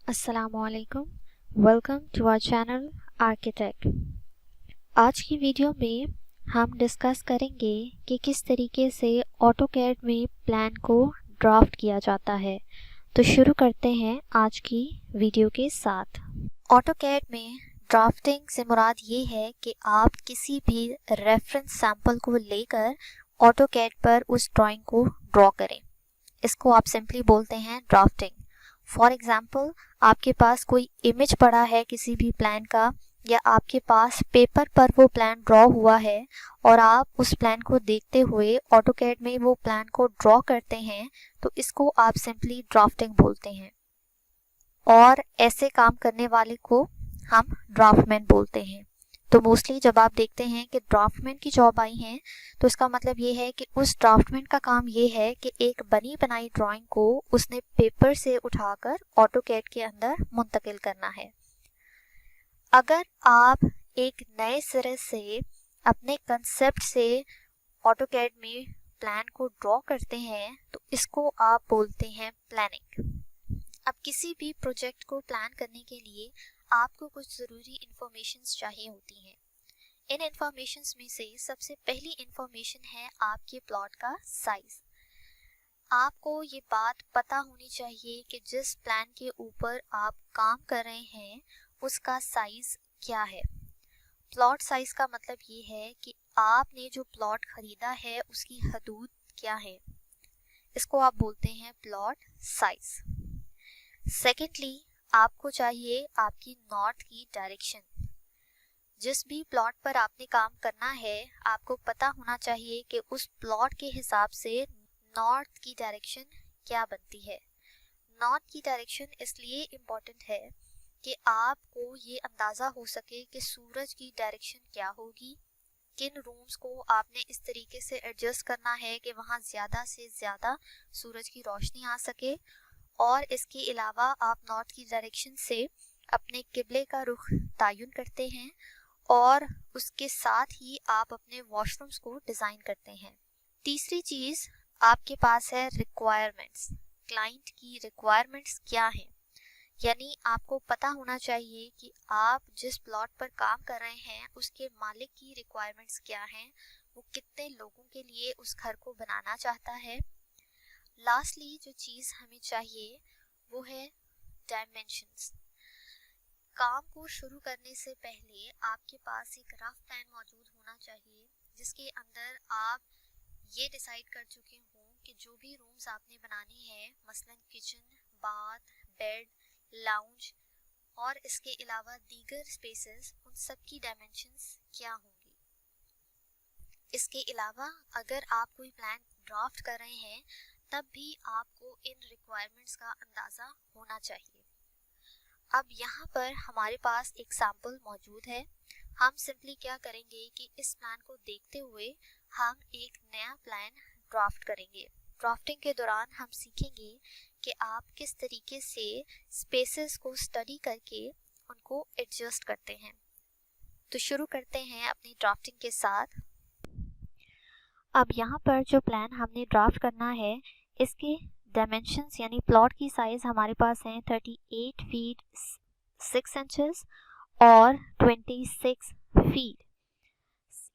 अस्सलामुअलैकुम। Welcome to our channel architect. आज की वीडियो में हम डिस्कस करेंगे कि किस तरीके से ऑटोकैड में प्लान को ड्राफ्ट किया जाता है। तो शुरू करते हैं आज की वीडियो के साथ। ऑटोकैड में ड्राफ्टिंग से मुराद ये है कि आप किसी भी रेफरेंस सैंपल को लेकर ऑटोकैड पर उस ड्राइंग को ड्रॉ करें। इसको आप सिंपली बोलते हैं ड्राफ्टिंग। फॉर एग्जाम्पल, आपके पास कोई इमेज पड़ा है किसी भी प्लान का, या आपके पास पेपर पर वो प्लान ड्रॉ हुआ है और आप उस प्लान को देखते हुए ऑटोकैड में वो प्लान को ड्रॉ करते हैं, तो इसको आप सिंपली ड्राफ्टिंग बोलते हैं। और ऐसे काम करने वाले को हम ड्राफ्टमैन बोलते हैं। तो मोस्टली जब आप देखते हैं कि ड्राफ्टमैन की जॉब आई है, तो इसका मतलब ये है कि उस ड्राफ्टमैन का काम ये है कि एक बनी बनाई ड्राइंग को उसने पेपर से उठाकर ऑटोकैड के अंदर मुंतकिल करना है। अगर आप एक नए सिरे से अपने कंसेप्ट से ऑटोकैड में प्लान को ड्रॉ करते हैं, तो इसको आप बोलते हैं प्लानिंग। अब किसी भी प्रोजेक्ट को प्लान करने के लिए आपको कुछ ज़रूरी इंफॉर्मेशंस चाहिए होती हैं। इन इंफॉर्मेशंस में से सबसे पहली इंफॉर्मेशन है आपके प्लॉट का साइज़। आपको ये बात पता होनी चाहिए कि जिस प्लान के ऊपर आप काम कर रहे हैं उसका साइज़ क्या है। प्लॉट साइज़ का मतलब ये है कि आपने जो प्लॉट ख़रीदा है उसकी हदूद क्या है। इसको आप बोलते हैं प्लॉट साइज़। सेकेंडली, आपको चाहिए आपकी नॉर्थ की डायरेक्शन। जिस भी प्लॉट पर आपने काम करना है, आपको पता होना चाहिए कि उस प्लॉट के हिसाब से नॉर्थ की डायरेक्शन क्या बनती है। नॉर्थ की डायरेक्शन इसलिए इम्पॉर्टेंट है कि आपको ये अंदाज़ा हो सके कि सूरज की डायरेक्शन क्या होगी, किन रूम्स को आपने इस तरीके से एडजस्ट करना है कि वहाँ ज़्यादा से ज़्यादा सूरज की रोशनी आ सके। और इसके अलावा आप नॉर्थ की डायरेक्शन से अपने किबले का रुख तयन करते हैं और उसके साथ ही आप अपने वॉशरूम्स को डिज़ाइन करते हैं। तीसरी चीज़ आपके पास है रिक्वायरमेंट्स। क्लाइंट की रिक्वायरमेंट्स क्या हैं, यानी आपको पता होना चाहिए कि आप जिस प्लॉट पर काम कर रहे हैं उसके मालिक की रिक्वायरमेंट्स क्या हैं, वो कितने लोगों के लिए उस घर को बनाना चाहता है। लास्टली जो चीज़ हमें चाहिए वो है डायमेंशंस। काम को शुरू करने से पहले आपके पास एक रफ प्लान मौजूद होना चाहिए जिसके अंदर आप ये डिसाइड कर चुके हों कि जो भी रूम्स आपने बनाने हैं, मसलन किचन, बाथ, बेड, लाउंज और इसके अलावा दीगर स्पेसेस, उन सब की डायमेंशंस क्या होंगी। इसके अलावा अगर आप कोई प्लान ड्राफ्ट कर रहे हैं तब भी आपको इन रिक्वायरमेंट्स का अंदाज़ा होना चाहिए। अब यहाँ पर हमारे पास एक सैम्पल मौजूद है। हम सिंपली क्या करेंगे कि इस प्लान को देखते हुए हम एक नया प्लान ड्राफ्ट करेंगे। ड्राफ्टिंग के दौरान हम सीखेंगे कि आप किस तरीके से स्पेसेस को स्टडी करके उनको एडजस्ट करते हैं। तो शुरू करते हैं अपनी ड्राफ्टिंग के साथ। अब यहाँ पर जो प्लान हमने ड्राफ्ट करना है, इसके डायमेंशंस यानी प्लॉट की साइज़ हमारे पास हैं 38 फीट 6 इंचेस और 26 फीट।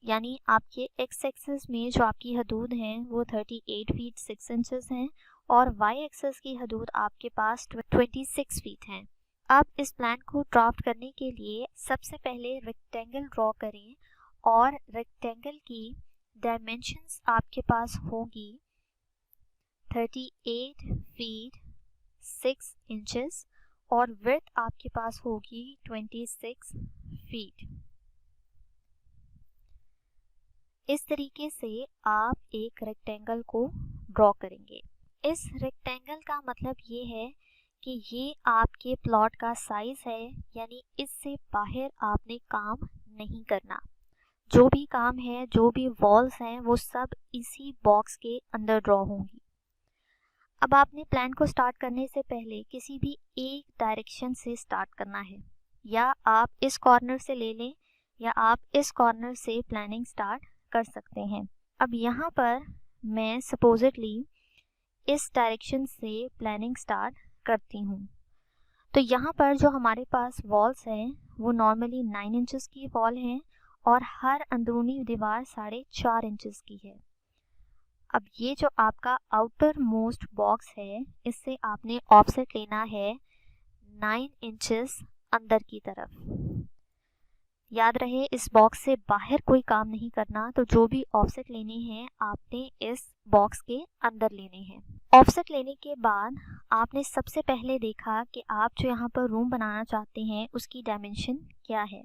यानी आपके एक्स एक्सिस में जो आपकी हदूद हैं वो 38 फीट 6 इंचेस हैं और वाई एक्सिस की हदूद आपके पास 26 फीट हैं। अब इस प्लान को ड्राफ्ट करने के लिए सबसे पहले रेक्टेंगल ड्रॉ करें और रेक्टेंगल की डायमेंशंस आपके पास होंगी 38 फीट 6 इंचेस और विड्थ आपके पास होगी 26 फीट। इस तरीके से आप एक रेक्टेंगल को ड्रॉ करेंगे। इस रेक्टेंगल का मतलब ये है कि ये आपके प्लॉट का साइज़ है, यानी इससे बाहर आपने काम नहीं करना। जो भी काम है, जो भी वॉल्स हैं, वो सब इसी बॉक्स के अंदर ड्रॉ होंगी। अब आपने प्लान को स्टार्ट करने से पहले किसी भी एक डायरेक्शन से स्टार्ट करना है, या आप इस कॉर्नर से ले लें या आप इस कॉर्नर से प्लानिंग स्टार्ट कर सकते हैं। अब यहाँ पर मैं सपोजिटली इस डायरेक्शन से प्लानिंग स्टार्ट करती हूँ। तो यहाँ पर जो हमारे पास वॉल्स हैं वो नॉर्मली 9 इंचेस की वॉल हैं और हर अंदरूनी दीवार 4.5 इंचेस की है। अब ये जो आपका आउटर मोस्ट बॉक्स है इससे आपने ऑफसेट लेना है 9 इंचेस अंदर की तरफ। याद रहे इस बॉक्स से बाहर कोई काम नहीं करना, तो जो भी ऑफसेट लेने हैं आपने इस बॉक्स के अंदर लेने हैं। ऑफसेट लेने के बाद आपने सबसे पहले देखा कि आप जो यहाँ पर रूम बनाना चाहते हैं उसकी डायमेंशन क्या है।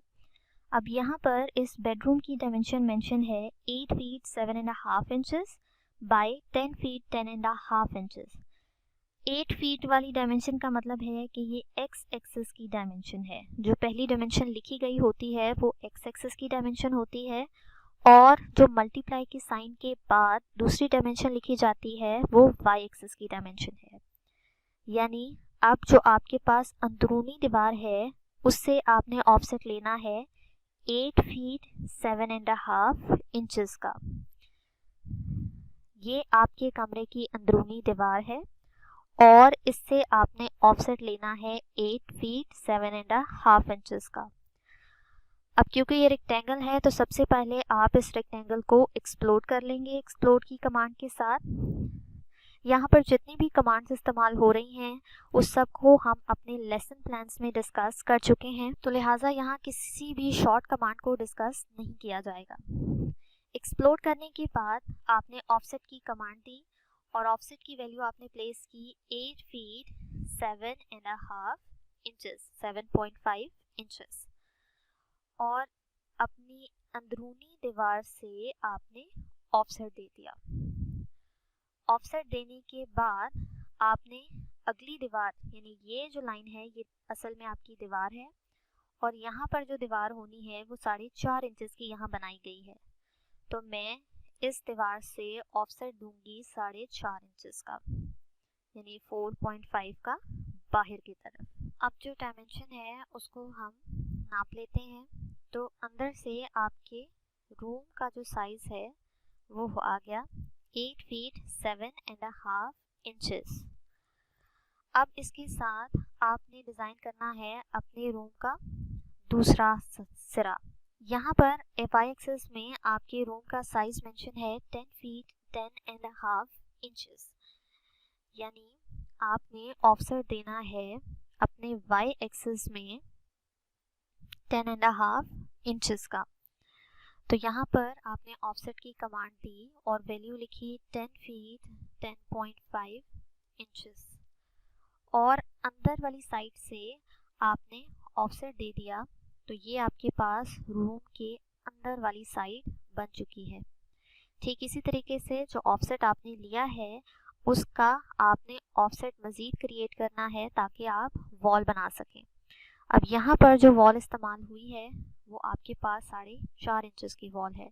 अब यहाँ पर इस बेडरूम की डायमेंशन मेंशन है 8 feet 7.5 inches bye 10 feet 10.5 inches. 8 feet वाली डायमेंशन का मतलब है कि ये एक्स एक्सिस की डायमेंशन है। जो पहली डायमेंशन लिखी गई होती है वो एक्स एक्सिस की डायमेंशन होती है और जो मल्टीप्लाई के साइन के बाद दूसरी डायमेंशन लिखी जाती है वो वाई एक्सिस की डायमेंशन है। यानी अब जो आपके पास अंदरूनी दीवार है उससे आपने ऑफसेट लेना है 8 फीट 7.5 इंचेस का। ये आपके कमरे की अंदरूनी दीवार है और इससे आपने ऑफसेट लेना है 8 फीट 7.5 इंचेस का। अब क्योंकि ये रेक्टेंगल है तो सबसे पहले आप इस रेक्टेंगल को एक्सप्लोड कर लेंगे एक्सप्लोड की कमांड के साथ। यहाँ पर जितनी भी कमांड्स इस्तेमाल हो रही हैं उस सब को हम अपने लेसन प्लान्स में डिस्कस कर चुके हैं, तो लिहाजा यहाँ किसी भी शॉर्ट कमांड को डिस्कस नहीं किया जाएगा। एक्सप्लोड करने के बाद आपने ऑफसेट की कमांड दी और ऑफसेट की वैल्यू आपने प्लेस की 8 फीट 7.5 इंचेस 7.5 इंचेस और अपनी अंदरूनी दीवार से आपने ऑफसेट दे दिया। ऑफसेट देने के बाद आपने अगली दीवार यानी ये जो लाइन है ये असल में आपकी दीवार है और यहाँ पर जो दीवार होनी है वो 4.5 इंचेस की यहाँ बनाई गई है, तो मैं इस दीवार से ऑफसेट दूंगी 4.5 इंचेस का यानी 4.5 का बाहर की तरफ। अब जो डायमेंशन है उसको हम नाप लेते हैं। तो अंदर से आपके रूम का जो साइज है वो आ गया 8 फीट 7.5 इंचेस। अब इसके साथ आपने डिज़ाइन करना है अपने रूम का दूसरा सिरा। यहाँ पर वाई एक्सिस में आपके रूम का साइज मेंशन है 10 फीट 10.5 इंचेस, यानी आपने ऑफसेट देना है अपने वाई एक्सिस में 10.5 इंचेस का। तो यहाँ पर आपने ऑफसेट की कमांड दी और वैल्यू लिखी 10 फीट 10.5 इंचेस और अंदर वाली साइड से आपने ऑफसेट दे दिया, तो ये आपके पास रूम के अंदर वाली साइड बन चुकी है। ठीक इसी तरीके से जो ऑफसेट आपने लिया है उसका आपने ऑफसेट मज़ीद क्रिएट करना है ताकि आप वॉल बना सकें। अब यहाँ पर जो वॉल इस्तेमाल हुई है वो आपके पास 4.5 इंचेस की वॉल है,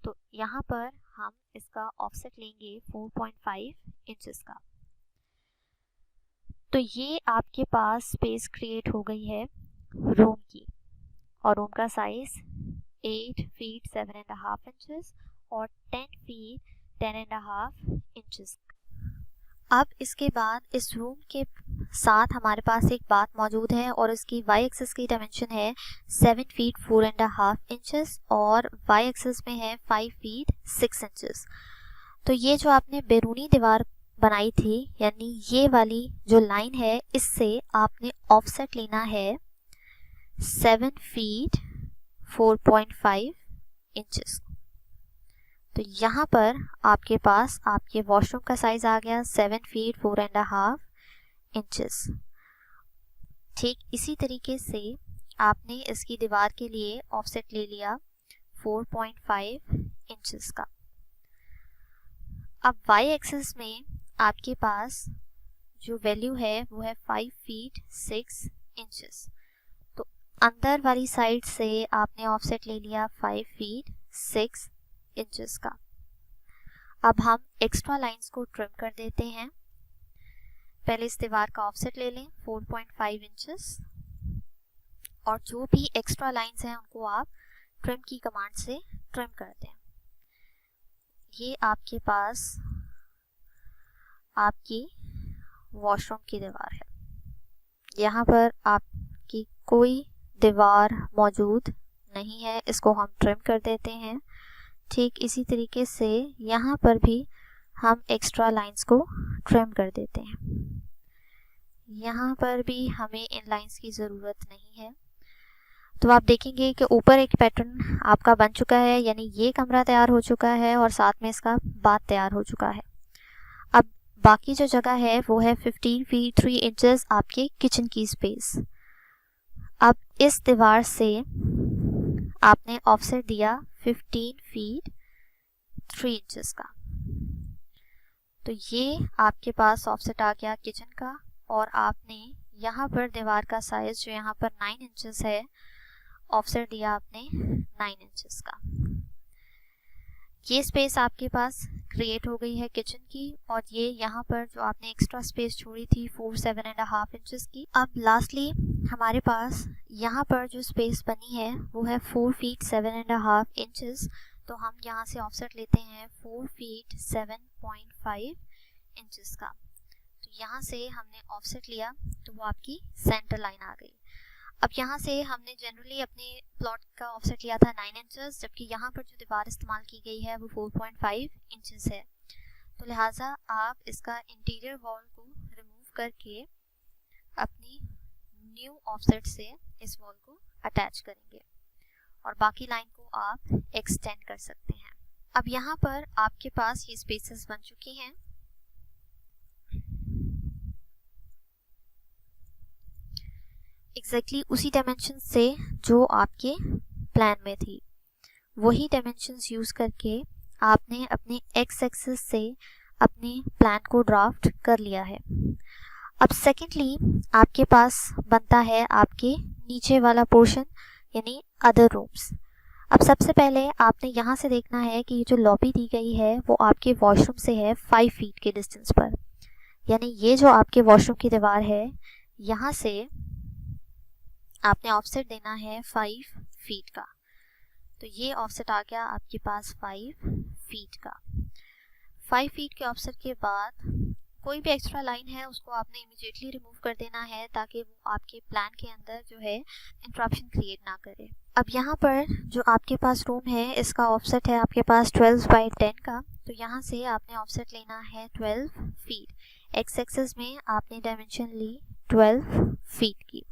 तो यहाँ पर हम इसका ऑफसेट लेंगे 4.5 इंचेस का। तो ये आपके पास स्पेस क्रिएट हो गई है रूम की और रूम का साइज 8 फीट 7.5 इंचेस और 10 फीट 10.5 इंचेस। अब इसके बाद इस रूम के साथ हमारे पास एक बात मौजूद है और इसकी वाई एक्सिस की डायमेंशन है 7 फीट 4.5 इंचेस और वाई एक्सिस में है 5 फीट 6 इंचेस। तो ये जो आपने बैरूनी दीवार बनाई थी यानी ये वाली जो लाइन है इससे आपने ऑफसेट लेना है 7 फीट 4.5 इंचेस। तो यहाँ पर आपके पास आपके वॉशरूम का साइज आ गया 7 फीट 4.5 इंचेस। ठीक इसी तरीके से आपने इसकी दीवार के लिए ऑफसेट ले लिया 4.5 इंचेस का। अब वाई एक्सिस में आपके पास जो वैल्यू है वो है 5 फीट 6 इंचेस, तो अंदर वाली साइड से आपने ऑफसेट ले लिया 5 फीट 6 इंचेस का। अब हम एक्स्ट्रा लाइंस को ट्रिम कर देते हैं। पहले इस दीवार का ऑफसेट ले लें 4.5 इंचेस और जो भी एक्स्ट्रा लाइंस हैं उनको आप ट्रिम की कमांड से ट्रिम कर दें। ये आपके पास आपकी वॉशरूम की दीवार है। यहाँ पर आपकी कोई दीवार मौजूद नहीं है, इसको हम ट्रिम कर देते हैं। ठीक इसी तरीके से यहाँ पर भी हम एक्स्ट्रा लाइंस को ट्रिम कर देते हैं। यहाँ पर भी हमें इन लाइंस की ज़रूरत नहीं है। तो आप देखेंगे कि ऊपर एक पैटर्न आपका बन चुका है, यानी ये कमरा तैयार हो चुका है और साथ में इसका बाथ तैयार हो चुका है। अब बाकी जो जगह है वो है 15 फीट 3 इंचेस आपके किचन की स्पेस। अब इस दीवार से आपने ऑफसेट दिया 15 फीट 3 इंचेस का, तो ये आपके पास ऑफसेट आ गया किचन का। और आपने यहाँ पर दीवार का साइज जो यहाँ पर 9 इंचेस है, ऑफसेट दिया आपने 9 इंचेस का। ये स्पेस आपके पास क्रिएट हो गई है किचन की, और ये यहाँ पर जो आपने एक्स्ट्रा स्पेस छोड़ी थी 7.5 इंचेस की। अब लास्टली हमारे पास यहाँ पर जो स्पेस बनी है वो है 4 फीट 7.5 इंचेस। तो हम यहाँ से ऑफसेट लेते हैं 4 फीट 7.5 इंचेस का। तो यहाँ से हमने ऑफसेट लिया तो वो आपकी सेंटर लाइन आ गई। अब यहाँ से हमने जनरली अपने प्लॉट का ऑफसेट लिया था 9 इंचेस, जबकि यहाँ पर जो दीवार इस्तेमाल की गई है वो 4.5 इंचेस है। तो लिहाजा आप इसका इंटीरियर वॉल को रिमूव करके अपनी न्यू ऑफसेट से इस वॉल को अटैच करेंगे और बाकी लाइन को आप एक्सटेंड कर सकते हैं। अब यहाँ पर आपके पास ये स्पेसेस बन चुकी हैं। एग्जैक्टली उसी डायमेंशन से जो आपके प्लान में थी, वही डायमेंशंस यूज़ करके आपने अपने एक्स एक्सिस से अपने प्लान को ड्राफ्ट कर लिया है। अब सेकेंडली आपके पास बनता है आपके नीचे वाला पोर्शन, यानी अदर रूम्स। अब सबसे पहले आपने यहाँ से देखना है कि जो लॉबी दी गई है वो आपके वॉशरूम से है 5 फीट के डिस्टेंस पर, यानी ये जो आपके वॉशरूम की दीवार है यहाँ से आपने ऑफसेट देना है 5 फीट का। तो ये ऑफसेट आ गया आपके पास 5 फीट का। 5 फीट के ऑफसेट के बाद कोई भी एक्स्ट्रा लाइन है उसको आपने इमीडिएटली रिमूव कर देना है, ताकि वो आपके प्लान के अंदर जो है इंटरप्शन क्रिएट ना करे। अब यहाँ पर जो आपके पास रूम है इसका ऑफसेट है आपके पास 12 बाई 10 का। तो यहाँ से आपने ऑफसेट लेना है 12 फीट। एक्स एक्सिस में आपने डायमेंशन ली 12 फीट की।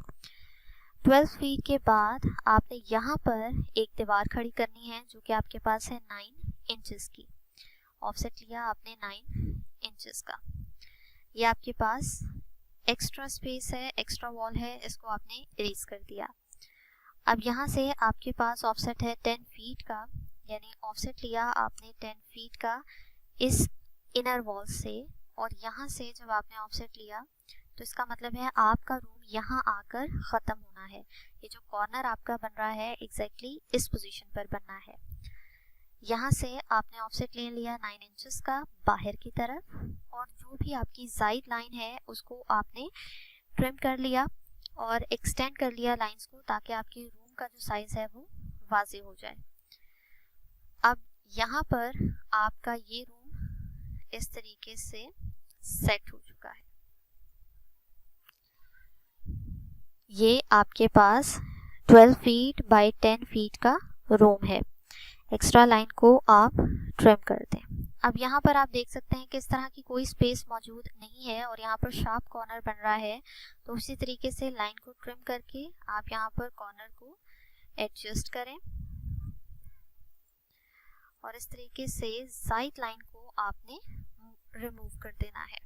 12 फीट के बाद आपने यहाँ पर एक दीवार खड़ी करनी है जो कि आपके पास है 9 इंचेस की। ऑफसेट लिया आपने 9 इंचेस का। ये आपके पास एक्स्ट्रा स्पेस है, एक्स्ट्रा वॉल है, इसको आपने इरेज कर दिया। अब यहाँ से आपके पास ऑफसेट है 10 फीट का, यानी ऑफसेट लिया आपने 10 फीट का इस इनर वॉल से, और यहाँ से जब आपने ऑफसेट लिया तो इसका मतलब है आपका रूम यहाँ आकर ख़त्म होना है। ये जो कॉर्नर आपका बन रहा है एग्जैक्टली इस पोजीशन पर बनना है। यहाँ से आपने ऑफसेट ले लिया 9 इंचेस का बाहर की तरफ, और जो भी आपकी साइड लाइन है उसको आपने ट्रिम कर लिया और एक्सटेंड कर लिया लाइंस को, ताकि आपके रूम का जो साइज़ है वो वाज़ेह हो जाए। अब यहाँ पर आपका ये रूम इस तरीके से सेट हो चुका है। ये आपके पास 12 फीट बाई 10 फीट का रूम है। एक्स्ट्रा लाइन को आप ट्रिम कर दें। अब यहाँ पर आप देख सकते हैं कि इस तरह की कोई स्पेस मौजूद नहीं है और यहाँ पर शार्प कॉर्नर बन रहा है। तो उसी तरीके से लाइन को ट्रिम करके आप यहाँ पर कॉर्नर को एडजस्ट करें और इस तरीके से साइड लाइन को आपने रिमूव कर देना है।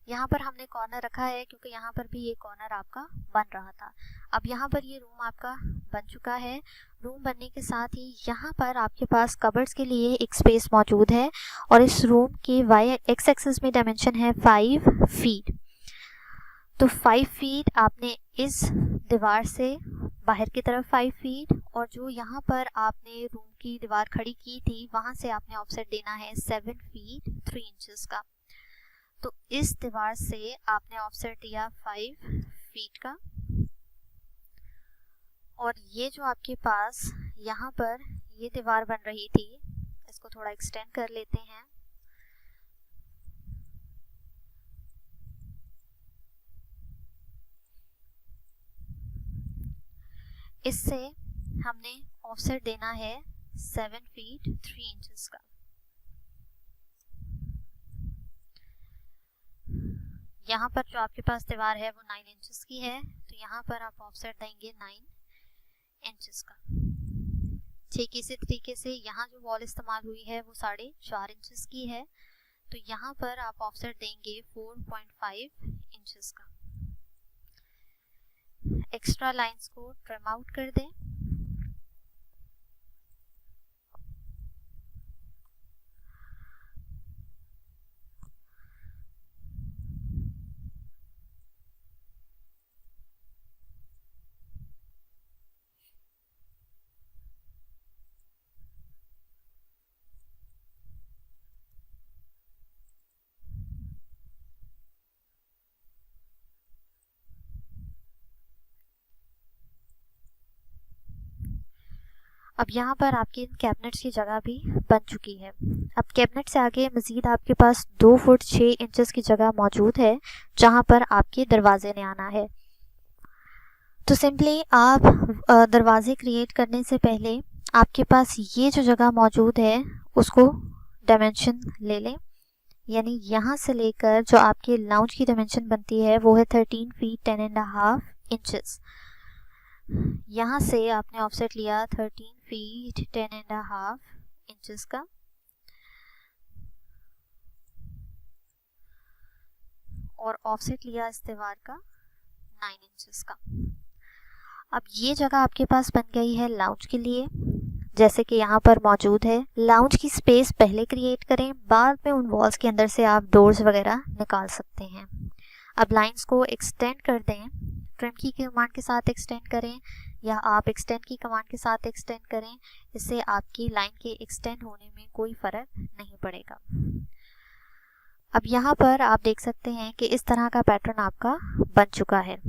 यहाँ पर हमने कॉर्नर रखा है क्योंकि यहाँ पर भी ये कॉर्नर आपका बन रहा था। अब यहाँ पर ये रूम आपका बन चुका है। रूम बनने के साथ ही यहाँ पर आपके पास कबर्ड्स के लिए एक स्पेस मौजूद है, और इस रूम की वाई एक्स एक्सिस में डायमेंशन है 5 फीट। तो 5 फीट आपने इस दीवार से बाहर की तरफ 5 फीट, और जो यहाँ पर आपने रूम की दीवार खड़ी की थी वहाँ से आपने ऑफसेट देना है 7 फीट 3 इंचेस का। तो इस दीवार से आपने ऑफसेट दिया 5 फीट का, और ये जो आपके पास यहाँ पर ये दीवार बन रही थी इसको थोड़ा एक्सटेंड कर लेते हैं। इससे हमने ऑफसेट देना है 7 फीट 3 इंचेस का। यहाँ पर जो आपके पास दीवार है वो 9 इंचेस की है, तो यहाँ पर आप ऑफसेट देंगे 9 इंचेस का। ठीक इसी तरीके से यहाँ जो वॉल इस्तेमाल हुई है वो 4.5 इंचेस की है, तो यहाँ पर आप ऑफसेट देंगे 4.5 इंचेस का। एक्स्ट्रा लाइंस को ट्रिम आउट कर दें। अब यहाँ पर आपके इन कैबिनेट्स की जगह भी बन चुकी है। अब कैबिनेट से आगे मज़ीद आपके पास 2 फुट 6 इंचेस की जगह मौजूद है जहाँ पर आपके दरवाजे ने आना है। तो सिंपली आप दरवाजे क्रिएट करने से पहले आपके पास ये जो जगह मौजूद है उसको डायमेंशन ले लें, यानी यहाँ से लेकर जो आपके लाउंज की डायमेंशन बनती है वो है 13 फीट 10.5 इंचेस। यहाँ से आपने ऑफसेट लिया 13 फीट 10.5 इंचेस का, और ऑफसेट लिया इस दीवार का 9 इंचेस का। अब ये जगह आपके पास बन गई है लाउंज के लिए, जैसे कि यहाँ पर मौजूद है। लाउंज की स्पेस पहले क्रिएट करें, बाद में उन वॉल्स के अंदर से आप डोर्स वगैरह निकाल सकते हैं। अब लाइंस को एक्सटेंड कर दें, ट्रिम की कमांड के साथ एक्सटेंड करें या आप एक्सटेंड की कमांड के साथ एक्सटेंड करें, इससे आपकी लाइन के एक्सटेंड होने में कोई फ़र्क नहीं पड़ेगा। अब यहाँ पर आप देख सकते हैं कि इस तरह का पैटर्न आपका बन चुका है।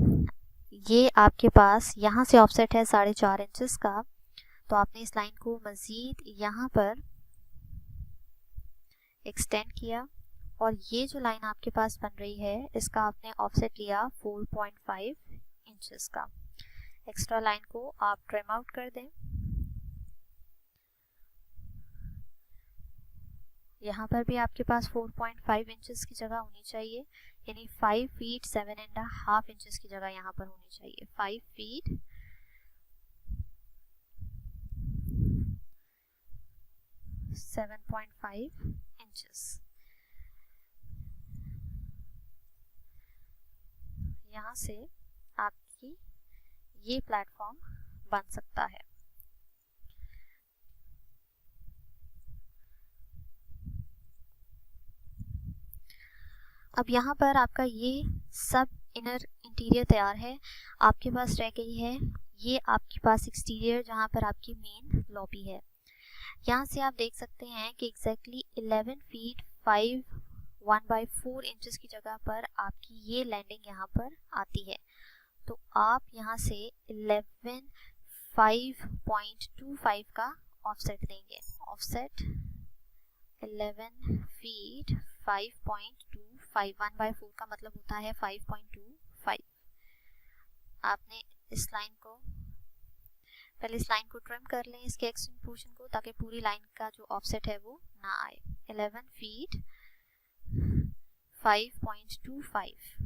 ये आपके पास यहाँ से ऑफसेट है 4.5 इंचेस का, तो आपने इस लाइन को मज़ीद यहाँ पर एक्सटेंड किया, और ये जो लाइन आपके पास बन रही है इसका आपने ऑफसेट लिया 4.5 इंचेस का। एक्स्ट्रा लाइन को आप ट्रिम आउट कर दें। यहाँ पर भी आपके पास 4.5 इंचेस की जगह होनी चाहिए, यानी 5 फीट 7.5 इंचेस की जगह यहाँ पर होनी चाहिए। 5 फीट 7.5 इंचेस। यहाँ से आपकी ये प्लेटफॉर्म बन सकता है। अब यहाँ पर आपका ये सब इनर इंटीरियर तैयार है। आपके पास रह गई है ये आपके पास एक्सटीरियर, जहाँ पर आपकी मेन लॉबी है। यहाँ से आप देख सकते हैं कि एग्जैक्टली 11 फीट 1/4 इंचेस की जगह पर आपकी ये लैंडिंग यहाँ पर आती है। तो आप यहाँ से 11.5.25 का ऑफसेट देंगे। ऑफसेट 11 फीट 5.25, 1/4 का मतलब होता है 5.25। आपने इस लाइन को पहले इस लाइन को ट्रिम कर लें, इसके एक्सटेंड पोर्शन को, ताकि पूरी लाइन का जो ऑफसेट है वो ना आए। 11 फीट 5.25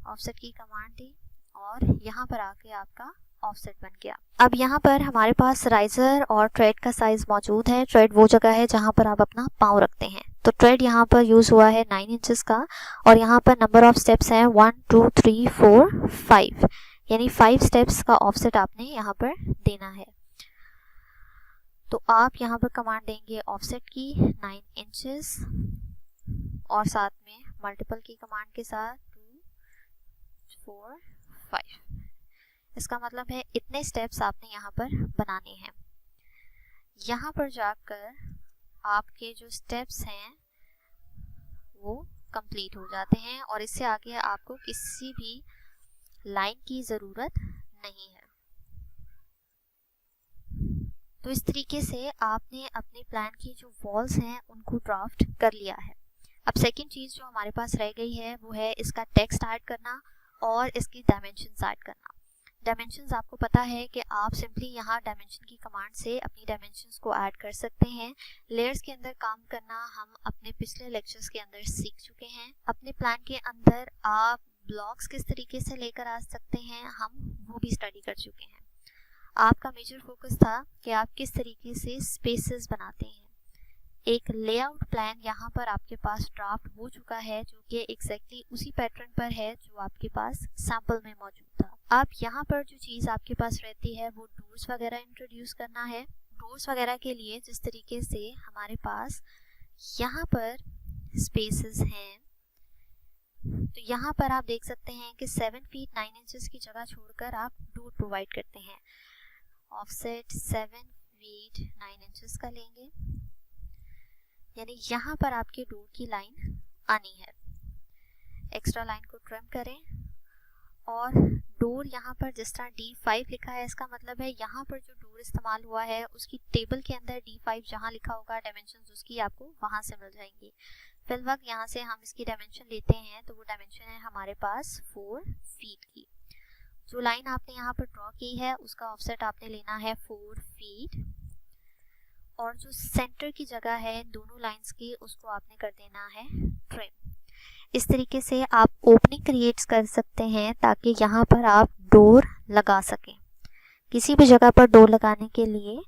ऑफसेट की कमांड दी, और यहाँ पर आके आपका ऑफसेट बन गया। अब यहाँ पर हमारे पास राइजर और ट्रेड का साइज मौजूद है। ट्रेड वो जगह है जहाँ पर आप अपना पाँव रखते हैं, तो ट्रेड यहाँ पर यूज हुआ है 9 इंचेस का, और यहाँ पर नंबर ऑफ स्टेप्स हैं 1 2 3 4 5, यानी 5 स्टेप्स का ऑफसेट आपने यहाँ पर देना है। तो आप यहाँ पर कमांड देंगे ऑफसेट की 9 इंचेस, और साथ में मल्टीपल की कमांड के साथ 2 4 5। इसका मतलब है इतने स्टेप्स आपने यहाँ पर बनाने हैं। यहाँ पर जाकर आपके जो स्टेप्स हैं वो कंप्लीट हो जाते हैं, और इससे आगे आपको किसी भी लाइन की ज़रूरत नहीं है। तो इस तरीके से आपने अपने प्लान की जो वॉल्स हैं उनको ड्राफ्ट कर लिया है। अब सेकंड चीज़ जो हमारे पास रह गई है वो है इसका टेक्स्ट ऐड करना और इसकी डायमेंशंस ऐड करना। डायमेंशंस आपको पता है कि आप सिंपली यहाँ डायमेंशन की कमांड से अपनी डायमेंशंस को ऐड कर सकते हैं। लेयर्स के अंदर काम करना हम अपने पिछले लेक्चर्स के अंदर सीख चुके हैं। अपने प्लान के अंदर आप ब्लॉक्स किस तरीके से लेकर आ सकते हैं, हम वो भी स्टडी कर चुके हैं। आपका मेजर फोकस था कि आप किस तरीके से स्पेसेस बनाते हैं। एक लेआउट प्लान यहाँ पर आपके पास ड्राफ्ट हो चुका है, जो कि एग्जैक्टली उसी पैटर्न पर है जो आपके पास सैंपल में मौजूद था। अब यहाँ पर जो चीज़ आपके पास रहती है वो डोर्स वगैरह इंट्रोड्यूस करना है। डोर्स वगैरह के लिए जिस तरीके से हमारे पास यहाँ पर स्पेसेस हैं, तो यहाँ पर आप देख सकते हैं कि 7 फीट 9 इंचेस की जगह छोड़कर आप डोर प्रोवाइड करते हैं। ऑफसेट 7 फीट 9 इंचेस का लेंगे, यानी यहाँ पर आपके डोर की लाइन आनी है। एक्स्ट्रा लाइन को ट्रिम करें और डोर यहाँ पर जिस तरह D5 लिखा है, इसका मतलब है यहाँ पर जो डोर इस्तेमाल हुआ है उसकी टेबल के अंदर D5 जहाँ लिखा होगा डायमेंशन उसकी आपको वहाँ से मिल जाएंगी। फिल वक्त यहाँ से हम इसकी डायमेंशन लेते हैं तो वो डायमेंशन है हमारे पास 4 फीट की। जो लाइन आपने यहाँ पर ड्रॉ की है उसका ऑफसेट आपने लेना है 4 फीट, और जो सेंटर की जगह है दोनों लाइंस की उसको आपने कर देना है ट्रिम। इस तरीके से आप ओपनिंग क्रिएट कर सकते हैं ताकि यहाँ पर आप डोर लगा सकें। किसी भी जगह पर डोर लगाने के लिए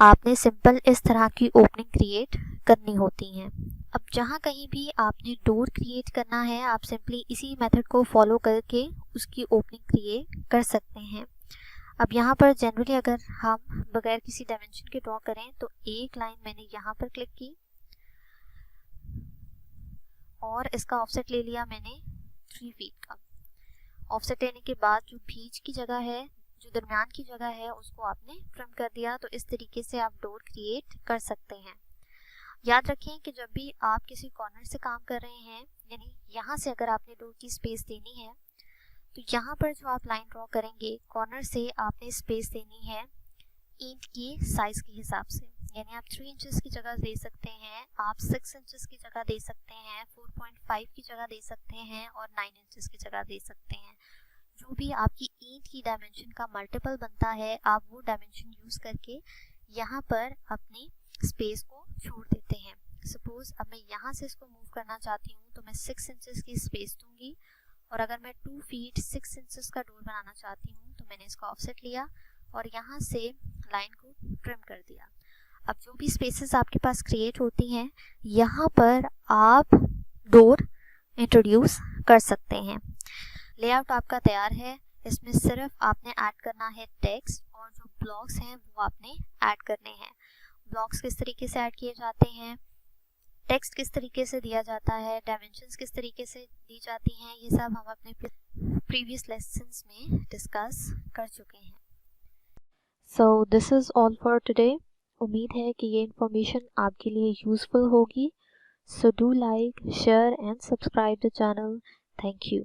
आपने सिंपल इस तरह की ओपनिंग क्रिएट करनी होती हैं। अब जहाँ कहीं भी आपने डोर क्रिएट करना है, आप सिंपली इसी मेथड को फॉलो करके उसकी ओपनिंग क्रिएट कर सकते हैं। अब यहाँ पर जनरली अगर हम बगैर किसी डायमेंशन के ड्रॉ करें तो एक लाइन मैंने यहाँ पर क्लिक की और इसका ऑफसेट ले लिया मैंने 3 फीट का। ऑफसेट लेने के बाद जो बीच की जगह है, जो दरमियान की जगह है, उसको आपने ट्रिम कर दिया। तो इस तरीके से आप डोर क्रिएट कर सकते हैं। याद रखें कि जब भी आप किसी कॉर्नर से काम कर रहे हैं, यानी यहाँ से अगर आपने डोर की स्पेस देनी है तो यहाँ पर जो आप लाइन ड्रॉ करेंगे कॉर्नर से आपने स्पेस देनी है ईंट की साइज के हिसाब से। यानी आप 3 इंचेस की जगह दे सकते हैं, आप 6 इंचेस की जगह दे सकते हैं, 4.5 की जगह दे सकते हैं और 9 इंचेस की जगह दे सकते हैं। जो भी आपकी ईंट की डायमेंशन का मल्टीपल बनता है, आप वो डायमेंशन यूज़ करके यहाँ पर अपनी स्पेस को छोड़ देते हैं। सपोज अब मैं यहाँ से इसको मूव करना चाहती हूँ तो मैं 6 इंचेस की स्पेस दूंगी, और अगर मैं 2 फीट 6 इंचेस का डोर बनाना चाहती हूँ तो मैंने इसका ऑफसेट लिया और यहाँ से लाइन को ट्रिम कर दिया। अब जो भी स्पेसेस आपके पास क्रिएट होती हैं, यहाँ पर आप डोर इंट्रोड्यूस कर सकते हैं। लेआउट आपका तैयार है, इसमें सिर्फ आपने ऐड करना है टेक्स्ट, और जो ब्लॉक्स हैं वो आपने ऐड करने हैं। ब्लॉक्स किस तरीके से ऐड किए जाते हैं, टेक्स्ट किस तरीके से दिया जाता है, डायमेंशंस किस तरीके से दी जाती हैं, ये सब हम अपने प्रीवियस लेसन्स में डिस्कस कर चुके हैं। So this is all for today. उम्मीद है कि ये इन्फॉर्मेशन आपके लिए यूज़फुल होगी। So do like, share and subscribe the channel. Thank you.